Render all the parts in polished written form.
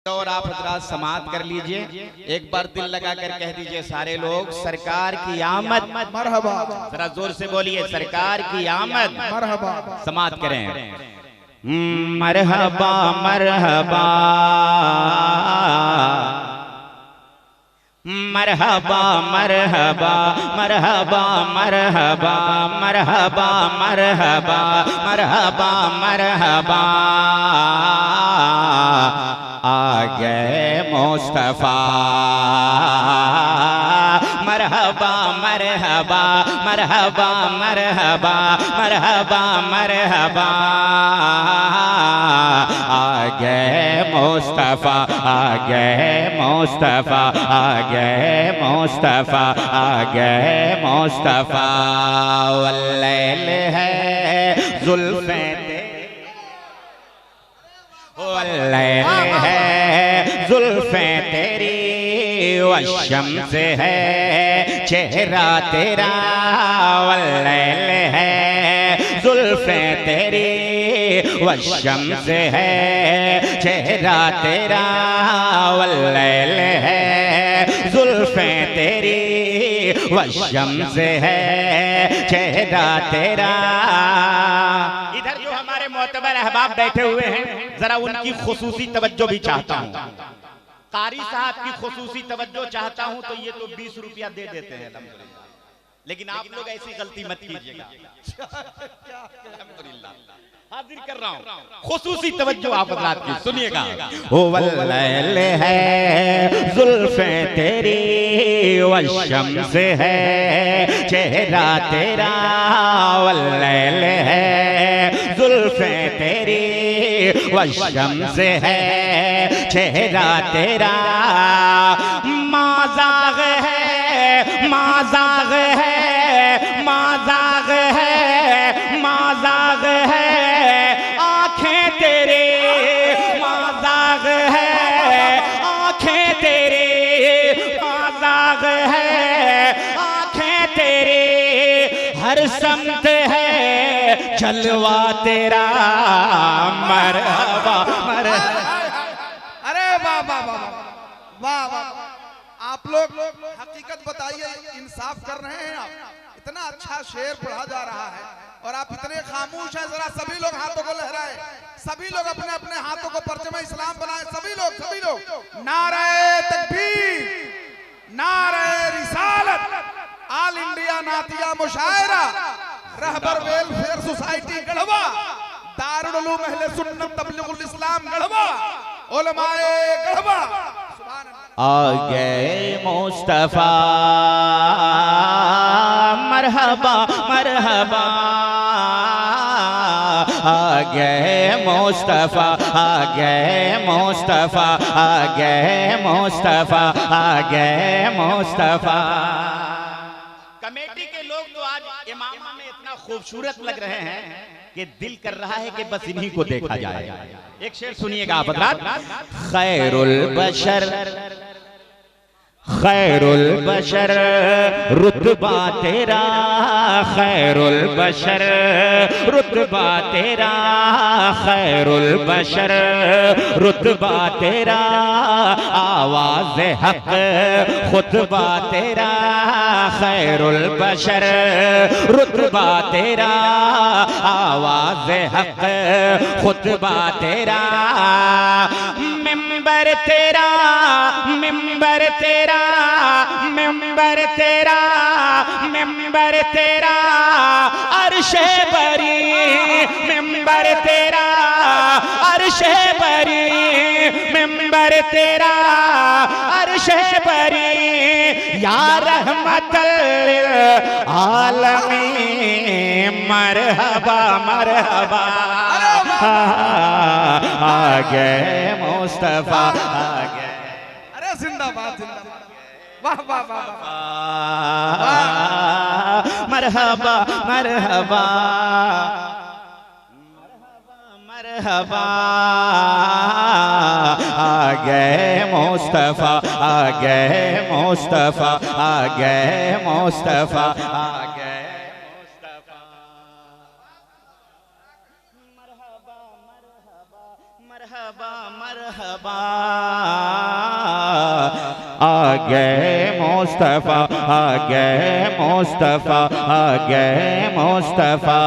और आप हजरात समाअत कर लीजिए। एक बार दिल लगा कर कह दीजिए सारे लोग, सरकार की आमद मरहबा। जरा जोर से बोलिए, सरकार की आमद मरहबा। समाअत करें। मरहबा मरहबा मरहबा मरहबा मरहबा मरहबा मरहबा मरहबा मरहबा मरहबा आ गए मुस्तफा। मरहबा मरहबा मरहबा मरहबा मरहबा मरहबा आ गए मुस्तफा, आ गए मुस्तफा, आ गए मुस्तफा, आ गए मुस्तफा। वल्लैल है जुल्फे वल्लैल है जुल्फे तेरी, वशम्स है चेहरा तेरा। वल्लैल है जुल्फे तेरी, वशम्स है चेहरा तेरा। वल्लैल है जुल्फे तेरी, वशम्स है चेहरा तेरा। इधर जो हमारे मोतबर अहबाब बैठे हुए हैं, जरा उनकी खुसूसी तवज्जो भी चाहता हूँ। कारी साहब की खुसूसी तवज्जो चाहता हूँ तो ये तो 20 रुपया दे देते हैं अल्हम्दुलिल्लाह, लेकिन आप लोग ऐसी गलती मत कीजिएगा। अल्हम्दुलिल्लाह हाजिर कर रहा हूँ खुसूसी तवज्जो आप हज़रात की, सुनिएगा। ओ वल्लैल है जुल्फे तेरी, वशम्स है चेहरा तेरा। वल्लैल है जुल्फे तेरी, वशम्स है चेहरा तेरा। माज़ाग है माज़ाग है माज़ाग है माज़ाग है आँखें तेरे। माज़ाग है आँखें तेरे, माज़ाग है आँखें तेरे। हर समत है जलवा तेरा। मरहबा मरहबा। अरे वाह वाह वाह वाह वाह। आप लोग हकीकत बताइए, इंसाफ कर रहे हैं आप? इतना अच्छा शेर पढ़ा जा रहा है और आप इतने खामोश हैं। जरा सभी लोग हाथों को लहराएं, सभी लोग अपने अपने हाथों को परचम इस्लाम बनाएं। सभी लोग नारे तकबीर, नारे रिसालत, ऑल इंडिया नातिया मुशायरा, रहबर वेलफेयर सोसाइटी गढ़वा, दारुल उलूम अहले सुन्नत तबलीगुल इस्लाम गढ़वा, उलमाए गढ़वा। आ गए मुस्तफा। मरहबा मरहबा आ गए मुस्तफा, आ गए मुस्तफा, आ गए मुस्तफा, आ गए मुस्तफा। कमेटी के लोग तो आज इमामा में इतना खूबसूरत लग रहे हैं कि दिल कर रहा है कि बस इन्हीं को देखा जाए। एक शेर सुनिएगा आप हज़रात। खैरुल बशर खैरुल बशर रुतबा तेरा। खैरुल बशर रुतबा तेरा। खैरुल बशर रुतबा तेरा। आवाज़ हक खुतबा तेरा। खैरुल बशर रुतबा तेरा। आवाज़ हक खुतबा तेरा। मिंबर तेरा मिंबर तेरा मिंबर तेरा मिंबर तेरा। अर्शे बरी मिंबर तेरा। अर्शे बरी मिंबर तेरा। अर्शे बरी या रहमतल आलमीन। मरहबा मरहबा आ गए मुस्तफा, आ गए। अरे जिंदाबाद जिंदाबाद। वाह वाह वाह मरहबा मरहबा मरहबा आ गए मुस्तफा, आ गए मुस्तफा, आ गए मुस्तफा, आ गए मुस्तफा। मरहबा मरहबा मरहबा मरहबा। गए मुस्तफा, आ गए मुस्तफा, आ गए मुस्तफा।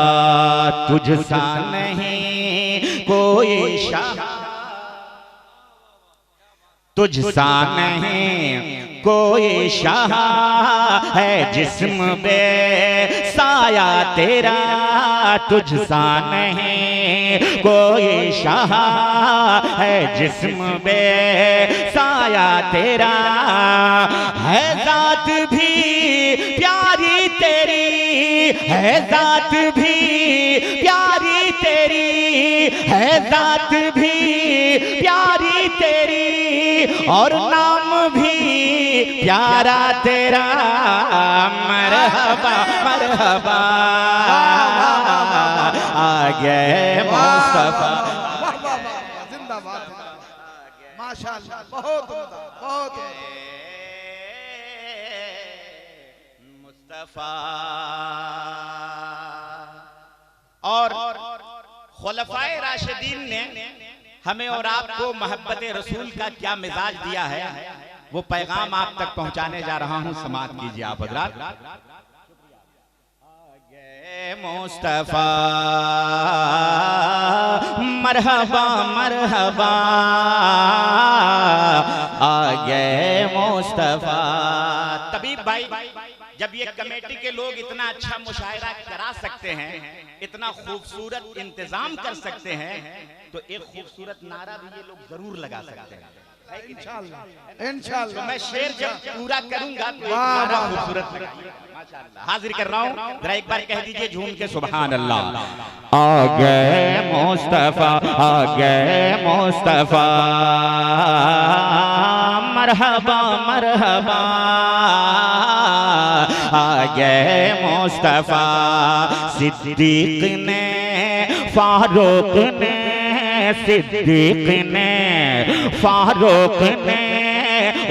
तुझसा नहीं कोई शाह, तुझसा नहीं कोई शाह है जिस्म बे साया तेरा, तुझसा नहीं कोई शाह है जिस्म बे साया तेरा। है जात भी प्यारी तेरी, है जात भी प्यारी तेरी, है जात भी प्यारी तेरी, और नाम भी प्यारा तेरा। मरहबा मरहबा आ गए मुस्तफा। जिंदाबाद, माशाअल्लाह, बहुत उम्दा, बहुत उम्दा। मुस्तफा और खुलफाए राशिदीन ने हमें और आपको मोहब्बत रसूल का क्या मिजाज दिया है, वो पैगाम आप तक पहुंचाने जा रहा हूं। समाअत कीजिए आप हज़रात। मुस्तफा मरहबा मरहबा आ गए मुस्तफा। तबीब भाई, जब ये कमेटी के लोग इतना अच्छा मुशायरा करा सकते हैं, इतना खूबसूरत इंतजाम कर सकते हैं, तो एक खूबसूरत नारा भी ये लोग जरूर लगा सकते हैं। इंशाअल्लाह इंशाअल्लाह। तो मैं शेर जब पूरा करूंगा तो नारा खूबसूरत लगाइए। माशाअल्लाह। हाजिर कर रहा हूं, जरा एक बार कह दीजिए झूम के सुभान अल्लाह। आ गए मुस्तफा, आ गए मुस्तफा, मरहबा मरहबा आ गए मुस्तफा। सिद्दीक ने, फारूक ने, सिद्दीक ने, फारूक ने,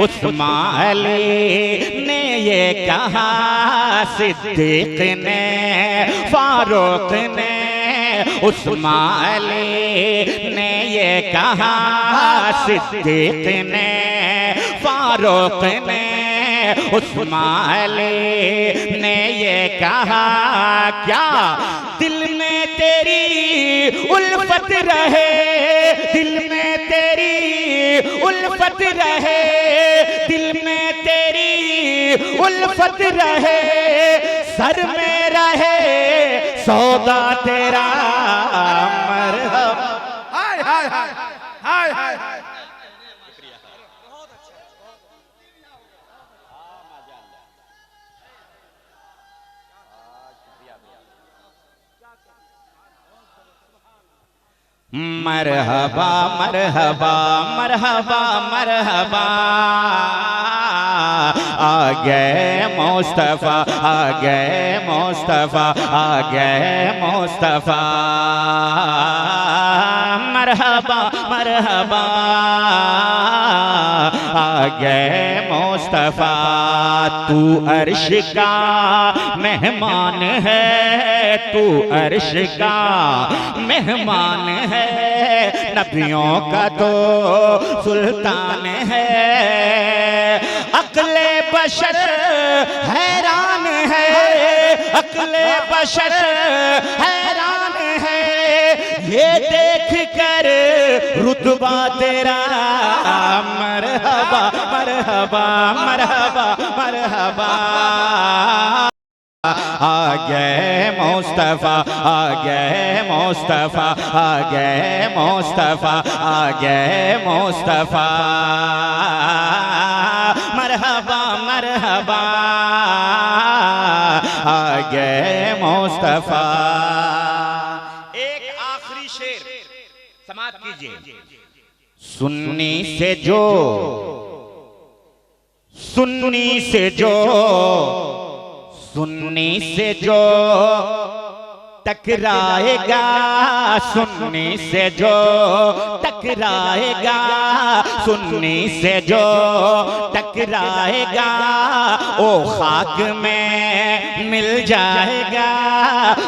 उस्मान अली ने ये कहा, सिद्दीक ने, फारूक ने, उस्मान अली ने ये कहा, सिद्दीक ने, फारूक ने, उस्मान अली ने ये कहा। क्या दिल में तेरी उल्फत रहे, दिल में तेरी उल्फत रहे, दिल में तेरी उल्फत रहे, सर में रहे सौदा तेरा। मरहबा। हाय हाय हाय हाय हाय हाय। मरहबा मरहबा मरहबा मरहबा आ गए मुस्तफा, आ गए मुस्तफा, आ गए मुस्तफा। मरहबा मरहबा आ गए मुस्तफा। तू अर्श का मेहमान है, तू अर्श का मेहमान है, नबियों का तो सुल्तान है। अक्ले बशर हैरान है, अक्ले बशर हैरान है, ये देख कर रुतबा तेरा। मरहबा मरहबा मरहबा मरहबा आ गए मुस्तफा, आ गए मुस्तफा, आ गए मुस्तफा, आ गए मुस्तफा। मरहबा मरहबा आ गए मुस्तफा। एक आखिरी शेर समाप्त कीजिए। सुन्नी से जो, सुन्नी से जो, सुन्नी से जो टकराएगा, सुन्नी से जो टकराएगा, सुन्नी से जो टकराएगा, ओ खाक में मिल जाएगा।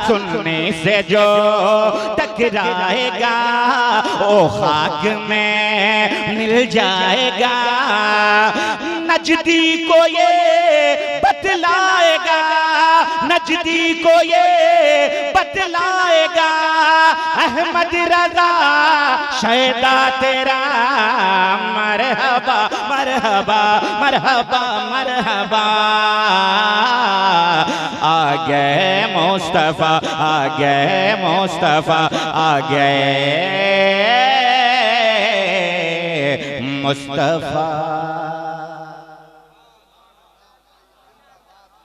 सुन्नी से जो टकराएगा, ओ खाक में मिल जाएगा। नजदी को ये बतलाएगा, नजदी को ये बतलाएगा, अहमद रजा शैदा तेरा मरहबा मरहबा मरहबा मरहबा। आ गए मुस्तफा, आ गए मुस्तफा, आ गए मुस्तफा।